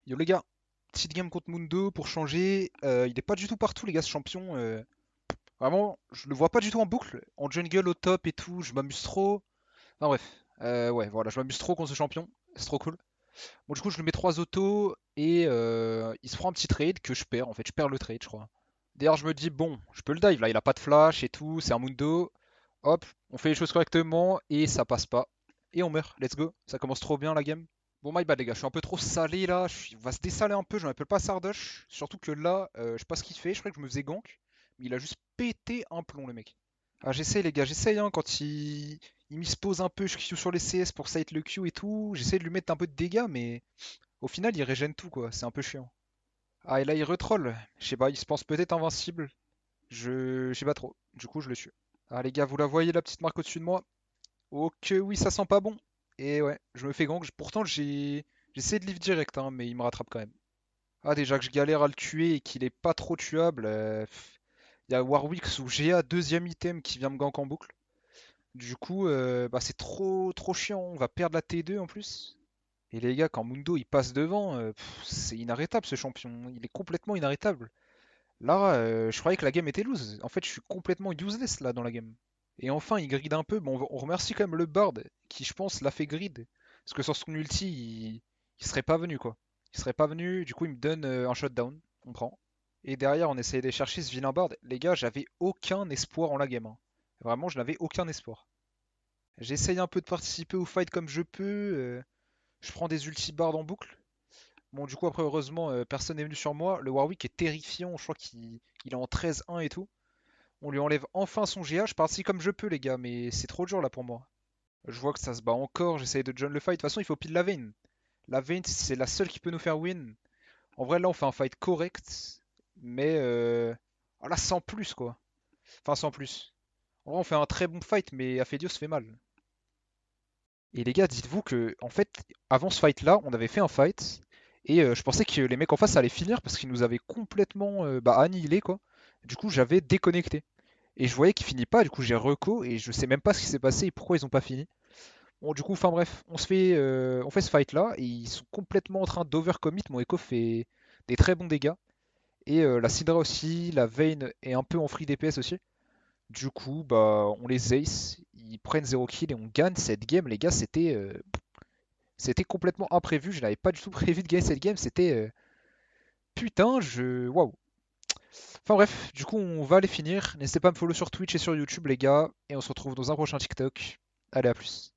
Yo les gars, petite game contre Mundo pour changer. Il est pas du tout partout les gars ce champion. Vraiment, je le vois pas du tout en boucle. En jungle au top et tout, je m'amuse trop. Enfin bref, ouais voilà, je m'amuse trop contre ce champion. C'est trop cool. Bon du coup je lui mets 3 autos et il se prend un petit trade que je perds en fait. Je perds le trade je crois. D'ailleurs je me dis bon, je peux le dive là, il a pas de flash et tout, c'est un Mundo. Hop, on fait les choses correctement et ça passe pas. Et on meurt, let's go. Ça commence trop bien la game. Bon, my bad, les gars, je suis un peu trop salé là. On va se dessaler un peu, j'en appelle pas Sardoche. Surtout que là, je sais pas ce qu'il fait. Je croyais que je me faisais gank. Mais il a juste pété un plomb, le mec. Ah, j'essaye, les gars, j'essaye, hein. Quand il se pose un peu, je Q sur les CS pour site le Q et tout. J'essaie de lui mettre un peu de dégâts, mais au final, il régène tout, quoi. C'est un peu chiant. Ah, et là, il retroll. Je sais pas, il se pense peut-être invincible. Je sais pas trop. Du coup, je le tue. Ah, les gars, vous la voyez, la petite marque au-dessus de moi? Oh que oui, ça sent pas bon. Et ouais, je me fais gank. Pourtant, j'essaie de live direct, hein, mais il me rattrape quand même. Ah, déjà que je galère à le tuer et qu'il est pas trop tuable. Il y a Warwick sous GA deuxième item qui vient me gank en boucle. Du coup, bah, c'est trop chiant. On va perdre la T2 en plus. Et les gars, quand Mundo il passe devant, c'est inarrêtable ce champion. Il est complètement inarrêtable. Là, je croyais que la game était loose. En fait, je suis complètement useless là dans la game. Et enfin, il grid un peu. Bon, on remercie quand même le Bard qui, je pense, l'a fait grid. Parce que sans son ulti, il serait pas venu quoi. Il serait pas venu. Du coup, il me donne un shutdown. On prend. Et derrière, on essayait de chercher ce vilain Bard. Les gars, j'avais aucun espoir en la game, hein. Vraiment, je n'avais aucun espoir. J'essaye un peu de participer au fight comme je peux. Je prends des ulti Bard en boucle. Bon, du coup, après, heureusement, personne n'est venu sur moi. Le Warwick est terrifiant. Je crois qu'il est en 13-1 et tout. On lui enlève enfin son GA. Je participe comme je peux, les gars, mais c'est trop dur là pour moi. Je vois que ça se bat encore. J'essaye de join le fight. De toute façon, il faut pile la Vayne. La Vayne, c'est la seule qui peut nous faire win. En vrai, là, on fait un fight correct. Mais ah, là, sans plus, quoi. Enfin, sans plus. En vrai, on fait un très bon fight, mais Aphelios se fait mal. Et les gars, dites-vous que, en fait, avant ce fight-là, on avait fait un fight. Et je pensais que les mecs en face allaient finir parce qu'ils nous avaient complètement annihilés, quoi. Du coup, j'avais déconnecté. Et je voyais qu'il finit pas, du coup j'ai reco et je sais même pas ce qui s'est passé et pourquoi ils ont pas fini. Bon du coup, enfin bref, on fait ce fight là et ils sont complètement en train d'overcommit. Mon Echo fait des très bons dégâts. Et la Syndra aussi, la Vayne est un peu en free DPS aussi. Du coup, bah on les ace, ils prennent 0 kill et on gagne cette game les gars, c'était complètement imprévu, je n'avais pas du tout prévu de gagner cette game, c'était putain, waouh. Enfin bref, du coup on va les finir. N'hésitez pas à me follow sur Twitch et sur YouTube les gars. Et on se retrouve dans un prochain TikTok. Allez à plus.